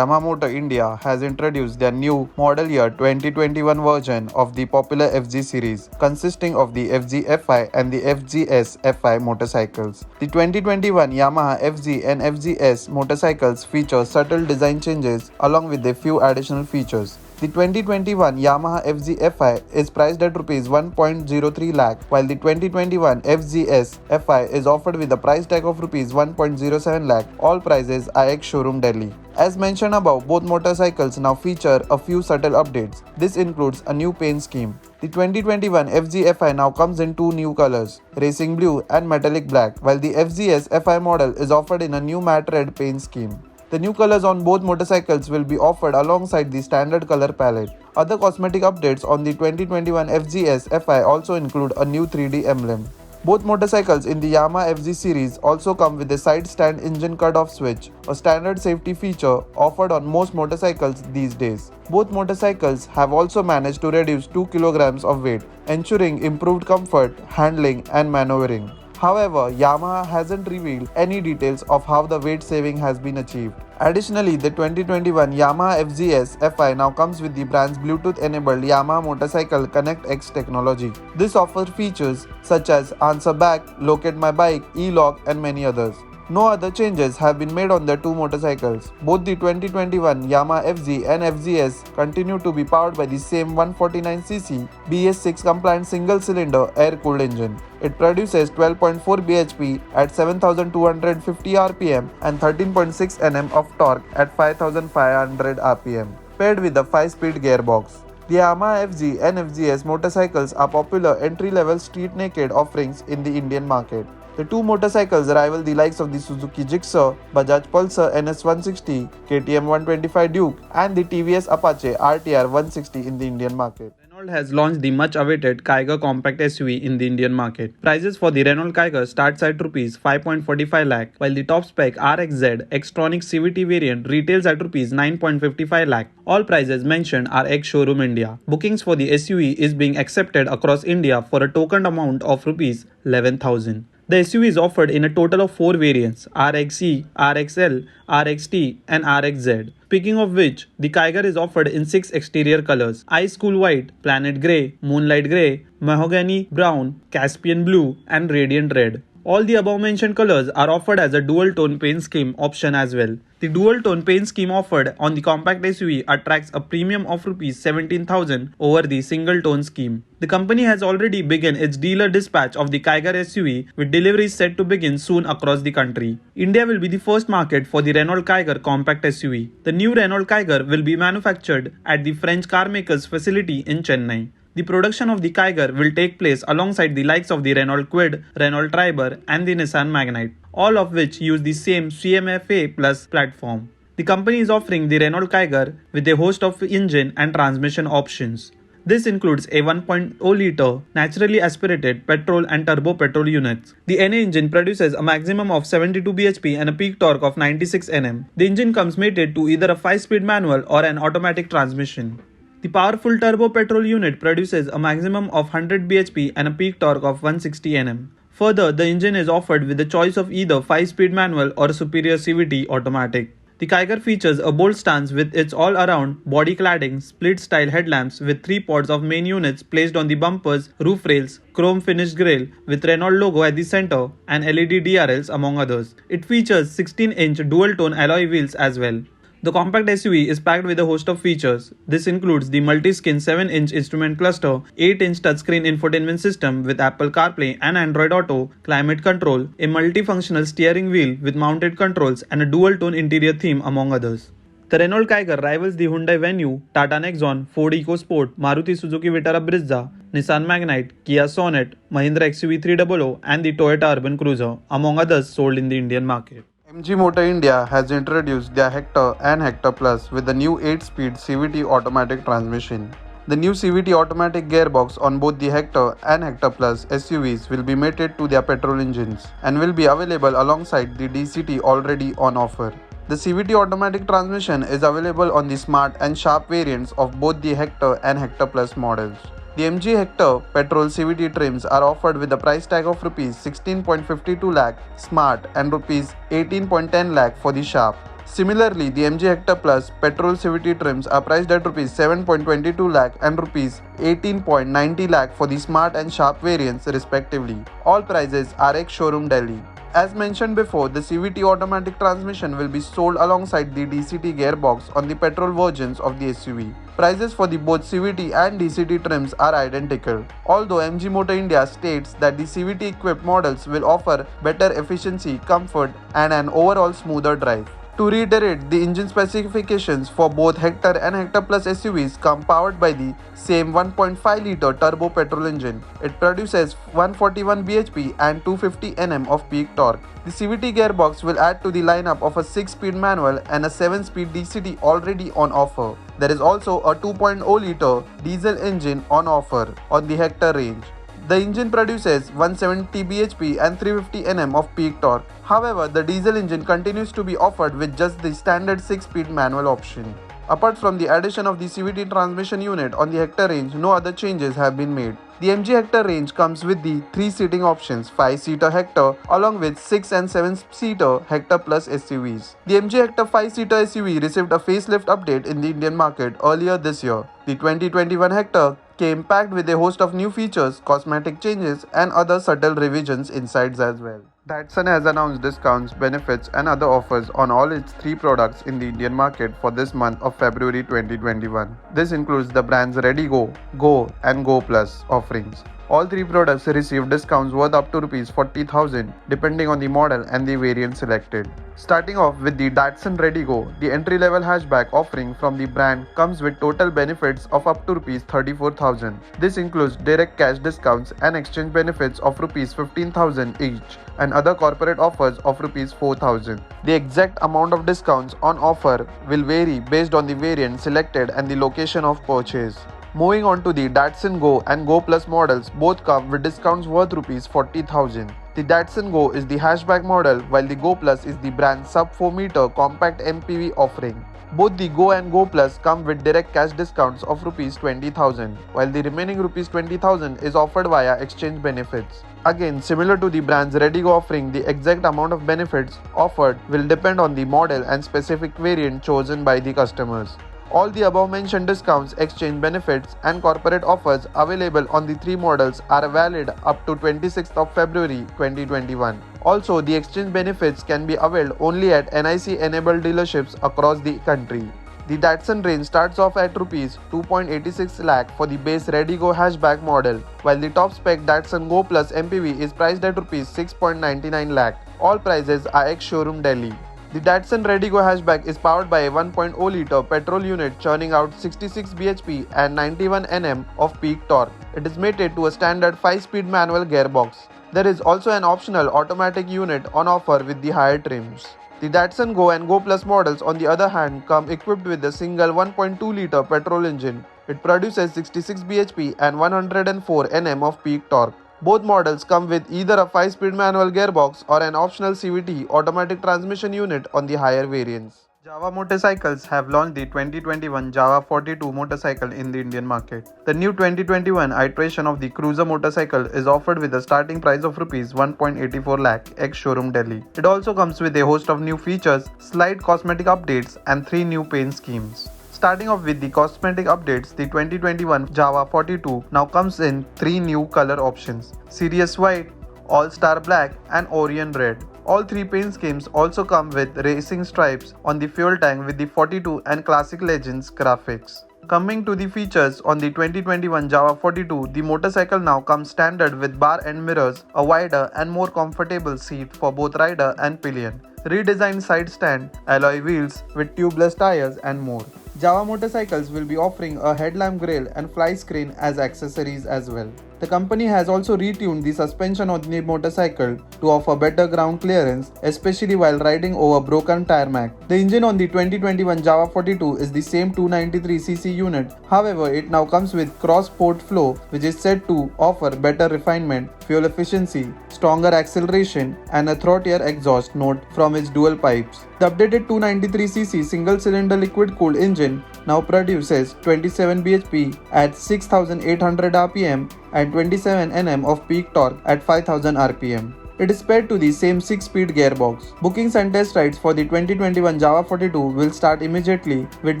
Yamamoto India has introduced their new model year 2021 version of the popular FZ series, consisting of the FZ FI and the FZS FI motorcycles. The 2021 Yamaha FZ and FZS motorcycles feature subtle design changes along with a few additional features. The 2021 Yamaha FZ FI is priced at Rs 1.03 lakh, while the 2021 FZS FI is offered with a price tag of Rs 1.07 lakh. All prices are ex-showroom Delhi. As mentioned above, both motorcycles now feature a few subtle updates. This includes a new paint scheme. The 2021 FZ FI now comes in two new colors, racing blue and metallic black, while the FZS FI model is offered in a new matte red paint scheme. The new colors on both motorcycles will be offered alongside the standard color palette. Other cosmetic updates on the 2021 FZS FI also include a new 3D emblem. Both motorcycles in the Yamaha FZ series also come with a side stand engine cut-off switch, a standard safety feature offered on most motorcycles these days. Both motorcycles have also managed to reduce 2 kg of weight, ensuring improved comfort, handling and maneuvering. However, Yamaha hasn't revealed any details of how the weight saving has been achieved. Additionally, the 2021 Yamaha FZS FI now comes with the brand's Bluetooth-enabled Yamaha Motorcycle Connect X technology. This offers features such as Answer Back, Locate My Bike, E-Lock and many others. No other changes have been made on the two motorcycles. Both the 2021 Yamaha FZ and FZS continue to be powered by the same 149cc BS6 compliant single-cylinder air-cooled engine. It produces 12.4 bhp at 7,250 rpm and 13.6 Nm of torque at 5,500 rpm, paired with a 5-speed gearbox. The Yamaha FZ and FZS motorcycles are popular entry-level street-naked offerings in the Indian market. The two motorcycles rival the likes of the Suzuki Gixxer, Bajaj Pulsar NS160, KTM 125 Duke, and the TVS Apache RTR 160 in the Indian market. Renault has launched the much-awaited Kiger compact SUV in the Indian market. Prices for the Renault Kiger starts at Rs 5.45 lakh, while the top-spec RXZ Xtronic CVT variant retails at Rs 9.55 lakh. All prices mentioned are ex-showroom India. Bookings for the SUV is being accepted across India for a tokened amount of Rs 11,000. The SUV is offered in a total of 4 variants: RXE, RXL, RXT and RXZ. Speaking of which, the Kiger is offered in 6 exterior colors: Ice Cool White, Planet Grey, Moonlight Grey, Mahogany Brown, Caspian Blue and Radiant Red. All the above mentioned colors are offered as a dual-tone paint scheme option as well. The dual-tone paint scheme offered on the compact SUV attracts a premium of Rs 17,000 over the single-tone scheme. The company has already begun its dealer dispatch of the Kiger SUV, with deliveries set to begin soon across the country. India will be the first market for the Renault Kiger compact SUV. The new Renault Kiger will be manufactured at the French carmaker's facility in Chennai. The production of the Kiger will take place alongside the likes of the Renault Kwid, Renault Triber and the Nissan Magnite, all of which use the same CMF-A Plus platform. The company is offering the Renault Kiger with a host of engine and transmission options. This includes a 1.0-litre naturally aspirated petrol and turbo petrol units. The NA engine produces a maximum of 72 bhp and a peak torque of 96 Nm. The engine comes mated to either a 5-speed manual or an automatic transmission. The powerful turbo petrol unit produces a maximum of 100 bhp and a peak torque of 160 Nm. Further, the engine is offered with the choice of either 5-speed manual or a superior CVT automatic. The Kiger features a bold stance with its all-around body cladding, split-style headlamps with 3 pods of main units placed on the bumpers, roof rails, chrome-finished grille with Renault logo at the center, and LED DRLs among others. It features 16-inch dual-tone alloy wheels as well. The compact SUV is packed with a host of features. This includes the multi-skin 7-inch instrument cluster, 8-inch touchscreen infotainment system with Apple CarPlay and Android Auto, climate control, a multifunctional steering wheel with mounted controls and a dual-tone interior theme among others. The Renault Kiger rivals the Hyundai Venue, Tata Nexon, Ford EcoSport, Maruti Suzuki Vitara Brezza, Nissan Magnite, Kia Sonet, Mahindra XUV300 and the Toyota Urban Cruiser, among others sold in the Indian market. MG Motor India has introduced their Hector and Hector Plus with the new 8-speed CVT automatic transmission. The new CVT automatic gearbox on both the Hector and Hector Plus SUVs will be mated to their petrol engines and will be available alongside the DCT already on offer. The CVT automatic transmission is available on the Smart and Sharp variants of both the Hector and Hector Plus models. The MG Hector petrol CVT trims are offered with a price tag of Rs 16.52 lakh Smart and Rs 18.10 lakh for the Sharp. Similarly, the MG Hector Plus petrol CVT trims are priced at Rs 7.22 lakh and Rs 18.90 lakh for the Smart and Sharp variants respectively. All prices are ex-showroom Delhi. As mentioned before, the CVT automatic transmission will be sold alongside the DCT gearbox on the petrol versions of the SUV. Prices for the both CVT and DCT trims are identical, although MG Motor India states that the CVT equipped models will offer better efficiency, comfort and an overall smoother drive. To reiterate, the engine specifications for both Hector and Hector Plus SUVs come powered by the same 1.5-litre turbo petrol engine. It produces 141 bhp and 250 Nm of peak torque. The CVT gearbox will add to the lineup of a 6-speed manual and a 7-speed DCT already on offer. There is also a 2.0-litre diesel engine on offer on the Hector range. The engine produces 170 bhp and 350 Nm of peak torque. However, the diesel engine continues to be offered with just the standard 6-speed manual option. Apart from the addition of the CVT transmission unit on the Hector range, no other changes have been made. The MG Hector range comes with the 3 seating options, 5-seater Hector along with 6 and 7-seater Hector Plus SUVs. The MG Hector 5-seater SUV received a facelift update in the Indian market earlier this year. The 2021 Hector came packed with a host of new features, cosmetic changes and other subtle revisions insides as well. Datsun has announced discounts, benefits and other offers on all its 3 products in the Indian market for this month of February 2021. This includes the brands Redigo, Go and Go Plus offerings. All 3 products received discounts worth up to Rs 40,000 depending on the model and the variant selected. Starting off with the Datsun Redigo, the entry-level hatchback offering from the brand comes with total benefits of up to Rs 34,000. This includes direct cash discounts and exchange benefits of Rs 15,000 each and other corporate offers of Rs 4,000. The exact amount of discounts on offer will vary based on the variant selected and the location of purchase. Moving on to the Datsun Go and Go Plus models, both come with discounts worth Rs 40,000. The Datsun Go is the hatchback model while the Go Plus is the brand's sub 4-meter compact MPV offering. Both the Go and Go Plus come with direct cash discounts of Rs 20,000 while the remaining Rs 20,000 is offered via exchange benefits. Again, similar to the brand's Redigo offering, the exact amount of benefits offered will depend on the model and specific variant chosen by the customers. All the above mentioned discounts, exchange benefits and corporate offers available on the 3 models are valid up to 26th of February 2021. Also, the exchange benefits can be availed only at NIC enabled dealerships across the country. The Datsun range starts off at Rs 2.86 lakh for the base Redigo hatchback model, while the top spec Datsun Go Plus MPV is priced at Rs 6.99 lakh. All prices are ex-showroom Delhi. The Datsun Redigo hatchback is powered by a 1.0-litre petrol unit churning out 66 bhp and 91 Nm of peak torque. It is mated to a standard 5-speed manual gearbox. There is also an optional automatic unit on offer with the higher trims. The Datsun Go and Go Plus models on the other hand come equipped with a single 1.2-litre petrol engine. It produces 66 bhp and 104 Nm of peak torque. Both models come with either a 5-speed manual gearbox or an optional CVT automatic transmission unit on the higher variants. Java Motorcycles have launched the 2021 Java 42 motorcycle in the Indian market. The new 2021 iteration of the Cruiser motorcycle is offered with a starting price of Rs 1.84 lakh ex-showroom Delhi. It also comes with a host of new features, slight cosmetic updates and 3 new paint schemes. Starting off with the cosmetic updates, the 2021 Java 42 now comes in 3 new color options: Sirius White, All-Star Black and Orion Red. All 3 paint schemes also come with racing stripes on the fuel tank with the 42 and Classic Legends graphics. Coming to the features on the 2021 Java 42, the motorcycle now comes standard with bar end mirrors, a wider and more comfortable seat for both rider and pillion, redesigned side stand, alloy wheels with tubeless tires and more. Java Motorcycles will be offering a headlamp grille and fly screen as accessories as well. The company has also retuned the suspension on the motorcycle to offer better ground clearance, especially while riding over broken tarmac. The engine on the 2021 Java 42 is the same 293cc unit, however it now comes with cross-port flow which is said to offer better refinement, fuel efficiency, stronger acceleration and a throatier exhaust note from its dual pipes. The updated 293cc single-cylinder liquid-cooled engine now produces 27 bhp at 6,800 rpm and 27 Nm of peak torque at 5,000 rpm. It is paired to the same 6-speed gearbox. Bookings and test rides for the 2021 Java 42 will start immediately, with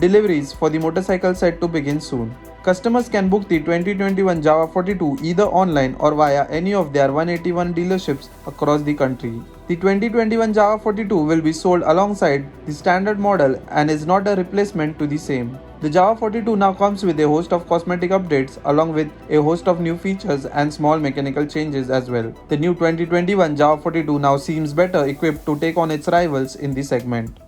deliveries for the motorcycle set to begin soon. Customers can book the 2021 Java 42 either online or via any of their 181 dealerships across the country. The 2021 Java 42 will be sold alongside the standard model and is not a replacement to the same. The Java 42 now comes with a host of cosmetic updates along with a host of new features and small mechanical changes as well. The new 2021 Java 42 now seems better equipped to take on its rivals in the segment.